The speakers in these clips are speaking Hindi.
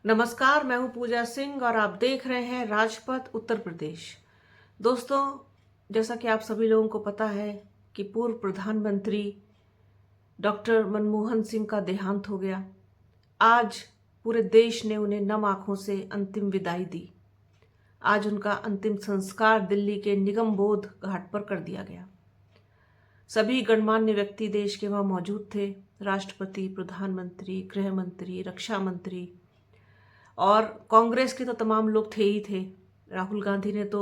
नमस्कार, मैं हूं पूजा सिंह और आप देख रहे हैं राजपथ उत्तर प्रदेश। दोस्तों, जैसा कि आप सभी लोगों को पता है कि पूर्व प्रधानमंत्री डॉक्टर मनमोहन सिंह का देहांत हो गया। आज पूरे देश ने उन्हें नम आंखों से अंतिम विदाई दी। आज उनका अंतिम संस्कार दिल्ली के निगम बोध घाट पर कर दिया गया। सभी गणमान्य व्यक्ति देश के वहां मौजूद थे। राष्ट्रपति, प्रधानमंत्री, गृह मंत्री, रक्षा मंत्री और कांग्रेस के तो तमाम लोग थे ही थे। राहुल गांधी ने तो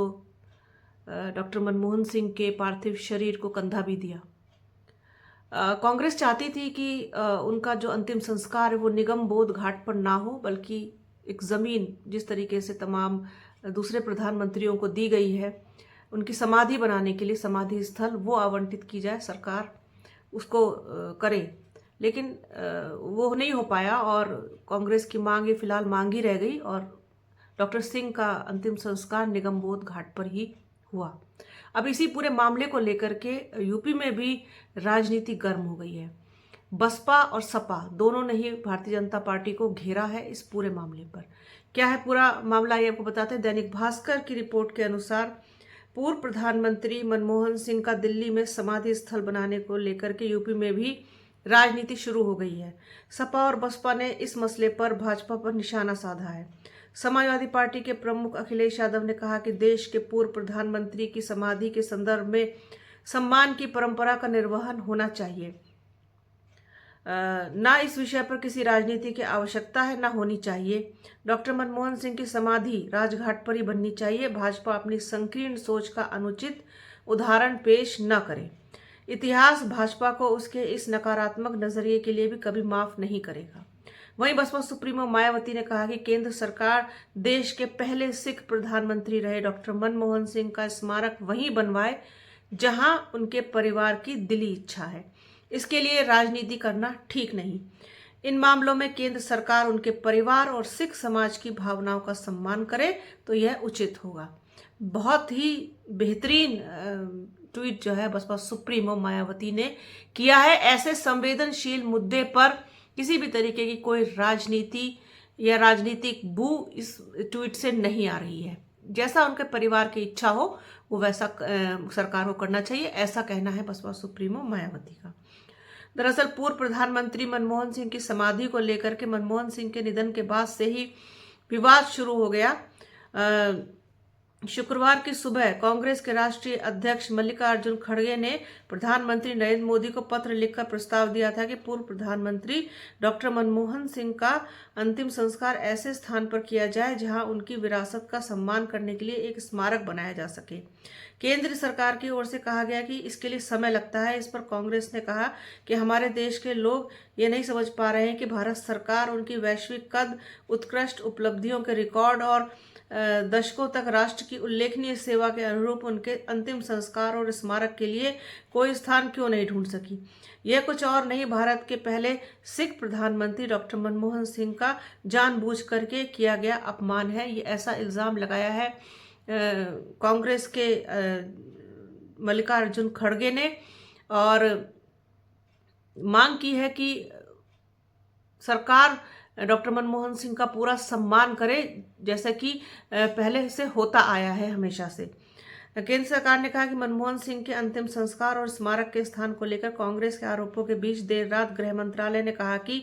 डॉक्टर मनमोहन सिंह के पार्थिव शरीर को कंधा भी दिया। कांग्रेस चाहती थी कि उनका जो अंतिम संस्कार है वो निगम बोध घाट पर ना हो, बल्कि एक ज़मीन जिस तरीके से तमाम दूसरे प्रधानमंत्रियों को दी गई है, उनकी समाधि बनाने के लिए समाधि स्थल वो आवंटित की जाए, सरकार उसको करे। लेकिन वो नहीं हो पाया और कांग्रेस की मांग ये फिलहाल मांग ही रह गई और डॉक्टर सिंह का अंतिम संस्कार निगम बोध घाट पर ही हुआ। अब इसी पूरे मामले को लेकर के यूपी में भी राजनीति गर्म हो गई है। बसपा और सपा दोनों ने ही भारतीय जनता पार्टी को घेरा है इस पूरे मामले पर। क्या है पूरा मामला, ये आपको बताते हैं। दैनिक भास्कर की रिपोर्ट के अनुसार पूर्व प्रधानमंत्री मनमोहन सिंह का दिल्ली में समाधि स्थल बनाने को लेकर के यूपी में भी राजनीति शुरू हो गई है। सपा और बसपा ने इस मसले पर भाजपा पर निशाना साधा है। समाजवादी पार्टी के प्रमुख अखिलेश यादव ने कहा कि देश के पूर्व प्रधानमंत्री की समाधि के संदर्भ में सम्मान की परंपरा का निर्वहन होना चाहिए। ना इस विषय पर किसी राजनीति की आवश्यकता है, ना होनी चाहिए। डॉक्टर मनमोहन सिंह की समाधि राजघाट पर ही बननी चाहिए। भाजपा अपनी संकीर्ण सोच का अनुचित उदाहरण पेश न करे। इतिहास भाजपा को उसके इस नकारात्मक नजरिए के लिए भी कभी माफ नहीं करेगा। वहीं बसपा सुप्रीमो मायावती ने कहा कि केंद्र सरकार देश के पहले सिख प्रधानमंत्री रहे डॉक्टर मनमोहन सिंह का स्मारक वहीं बनवाए जहां उनके परिवार की दिली इच्छा है। इसके लिए राजनीति करना ठीक नहीं। इन मामलों में केंद्र सरकार उनके परिवार और सिख समाज की भावनाओं का सम्मान करे तो यह उचित होगा। बहुत ही बेहतरीन ट्वीट जो है बसपा सुप्रीमो मायावती ने किया है। ऐसे संवेदनशील मुद्दे पर किसी भी तरीके की कोई राजनीति या राजनीतिक बू इस ट्वीट से नहीं आ रही है। जैसा उनके परिवार की इच्छा हो वो वैसा सरकार को करना चाहिए, ऐसा कहना है बसपा सुप्रीमो मायावती का। दरअसल पूर्व प्रधानमंत्री मनमोहन सिंह की समाधि को लेकर के मनमोहन सिंह के निधन के बाद से ही विवाद शुरू हो गया। शुक्रवार की सुबह कांग्रेस के राष्ट्रीय अध्यक्ष मल्लिकार्जुन खड़गे ने प्रधानमंत्री नरेंद्र मोदी को पत्र लिखकर प्रस्ताव दिया था कि पूर्व प्रधानमंत्री डॉक्टर मनमोहन सिंह का अंतिम संस्कार ऐसे स्थान पर किया जाए जहां उनकी विरासत का सम्मान करने के लिए एक स्मारक बनाया जा सके। केंद्र सरकार की ओर से कहा गया कि इसके लिए समय लगता है। इस पर कांग्रेस ने कहा कि हमारे देश के लोग ये नहीं समझ पा रहे हैं कि भारत सरकार उनकी वैश्विक कद, उत्कृष्ट उपलब्धियों के रिकॉर्ड और दशकों तक राष्ट्र की उल्लेखनीय सेवा के अनुरूप उनके अंतिम संस्कार और स्मारक के लिए कोई स्थान क्यों नहीं ढूंढ सकी। यह कुछ और नहीं, भारत के पहले सिख प्रधानमंत्री डॉक्टर मनमोहन सिंह का जानबूझ करके किया गया अपमान है। ये ऐसा इल्जाम लगाया है कांग्रेस के मल्लिकार्जुन खड़गे ने और मांग की है कि सरकार डॉक्टर मनमोहन सिंह का पूरा सम्मान करे, जैसा कि पहले से होता आया है हमेशा से। केंद्र सरकार ने कहा कि मनमोहन सिंह के अंतिम संस्कार और स्मारक के स्थान को लेकर कांग्रेस के आरोपों के बीच देर रात गृह मंत्रालय ने कहा कि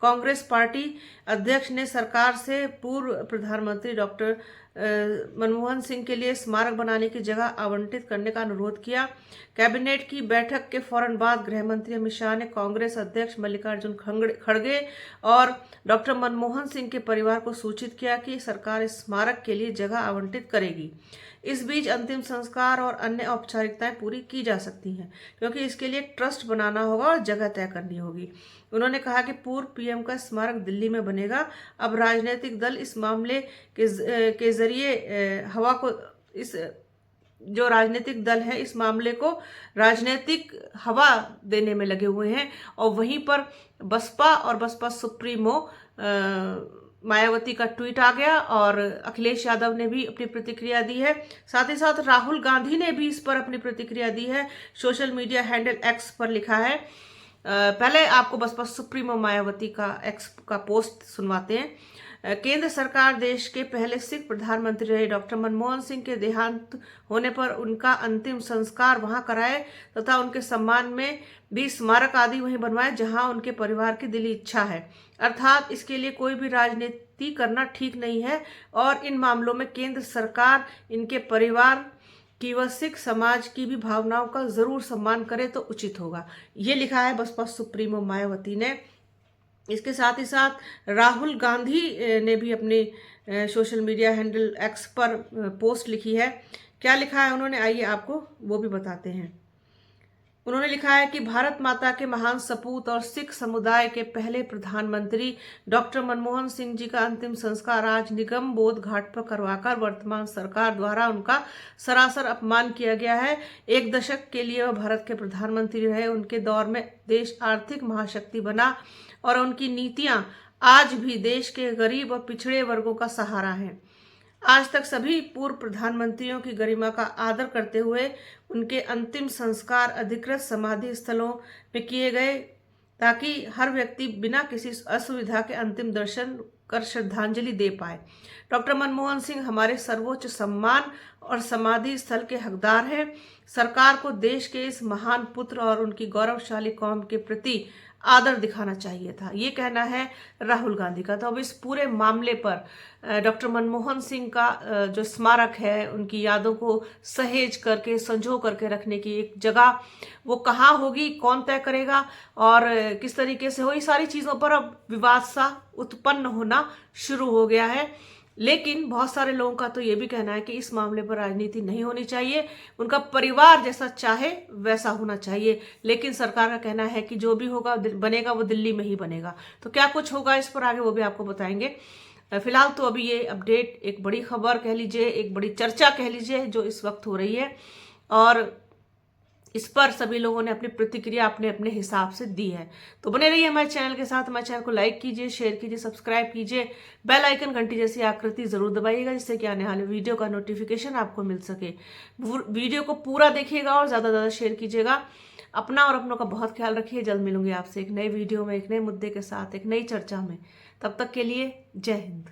कांग्रेस पार्टी अध्यक्ष ने सरकार से पूर्व प्रधानमंत्री डॉक्टर मनमोहन सिंह के लिए स्मारक बनाने की जगह आवंटित करने का अनुरोध किया। कैबिनेट की बैठक के फौरन बाद गृह मंत्री अमित शाह ने कांग्रेस अध्यक्ष मल्लिकार्जुन खड़गे और डॉक्टर मनमोहन सिंह के परिवार को सूचित किया कि सरकार इस स्मारक के लिए जगह आवंटित करेगी। इस बीच अंतिम संस्कार और अन्य औपचारिकताएं पूरी की जा सकती हैं, क्योंकि इसके लिए ट्रस्ट बनाना होगा और जगह तय करनी होगी। उन्होंने कहा कि पूर्व पीएम का स्मारक दिल्ली में बनेगा। अब राजनीतिक दल इस मामले के जरिए हवा को इस जो राजनीतिक दल है इस मामले को राजनीतिक हवा देने में लगे हुए हैं और वहीं पर बसपा और बसपा सुप्रीमो मायावती का ट्वीट आ गया और अखिलेश यादव ने भी अपनी प्रतिक्रिया दी है। साथ ही साथ राहुल गांधी ने भी इस पर अपनी प्रतिक्रिया दी है। सोशल मीडिया हैंडल एक्स पर लिखा है। पहले आपको बसपा सुप्रीमो मायावती का एक्स का पोस्ट सुनवाते हैं। केंद्र सरकार देश के पहले सिख प्रधानमंत्री रहे डॉक्टर मनमोहन सिंह के देहांत होने पर उनका अंतिम संस्कार वहां कराए तथा उनके सम्मान में भी स्मारक आदि वहीं बनवाए जहां उनके परिवार की दिली इच्छा है। अर्थात इसके लिए कोई भी राजनीति करना ठीक नहीं है और इन मामलों में केंद्र सरकार इनके परिवार की व सिख समाज की भी भावनाओं का जरूर सम्मान करे तो उचित होगा। ये लिखा है बसपा सुप्रीमो मायावती ने। इसके साथ ही साथ राहुल गांधी ने भी अपने सोशल मीडिया हैंडल एक्स पर पोस्ट लिखी है। क्या लिखा है उन्होंने, आइए आपको वो भी बताते हैं। उन्होंने लिखा है कि भारत माता के महान सपूत और सिख समुदाय के पहले प्रधानमंत्री डॉक्टर मनमोहन सिंह जी का अंतिम संस्कार आज निगम बोध घाट पर करवाकर वर्तमान सरकार द्वारा उनका सरासर अपमान किया गया है। एक दशक के लिए वह भारत के प्रधानमंत्री रहे। उनके दौर में देश आर्थिक महाशक्ति बना और उनकी नीतियां आज भी देश के गरीब और पिछड़े वर्गों का सहारा हैं। आज तक सभी पूर्व प्रधानमंत्रियों की गरिमा का आदर करते हुए उनके अंतिम संस्कार अधिकृत समाधि स्थलों में किए गए ताकि हर व्यक्ति बिना किसी असुविधा के अंतिम दर्शन कर श्रद्धांजलि दे पाए। डॉक्टर मनमोहन सिंह हमारे सर्वोच्च सम्मान और समाधि स्थल के हकदार हैं। सरकार को देश के इस महान पुत्र और उनकी गौरवशाली कौम के प्रति आदर दिखाना चाहिए था। ये कहना है राहुल गांधी का। तो अब इस पूरे मामले पर डॉक्टर मनमोहन सिंह का जो स्मारक है, उनकी यादों को सहेज करके संजो करके रखने की एक जगह वो कहाँ होगी, कौन तय करेगा और किस तरीके से हो, ये सारी चीज़ों पर अब विवाद सा उत्पन्न होना शुरू हो गया है। लेकिन बहुत सारे लोगों का तो ये भी कहना है कि इस मामले पर राजनीति नहीं होनी चाहिए, उनका परिवार जैसा चाहे वैसा होना चाहिए। लेकिन सरकार का कहना है कि जो भी होगा बनेगा वो दिल्ली में ही बनेगा। तो क्या कुछ होगा इस पर आगे वो भी आपको बताएंगे। फिलहाल तो अभी ये अपडेट एक बड़ी खबर कह लीजिए, एक बड़ी चर्चा कह लीजिए जो इस वक्त हो रही है और इस पर सभी लोगों ने अपनी प्रतिक्रिया अपने अपने हिसाब से दी है। तो बने रहिए हमारे चैनल के साथ। हमारे चैनल को लाइक कीजिए, शेयर कीजिए, सब्सक्राइब कीजिए, बेल आइकन घंटी जैसी आकृति जरूर दबाइएगा जिससे कि आने वाले वीडियो का नोटिफिकेशन आपको मिल सके। वीडियो को पूरा देखिएगा और ज़्यादा से ज़्यादा शेयर कीजिएगा। अपना और अपनों का बहुत ख्याल रखिए। जल्द मिलूंगी आपसे एक नए वीडियो में, एक नए मुद्दे के साथ, एक नई चर्चा में। तब तक के लिए जय हिंद।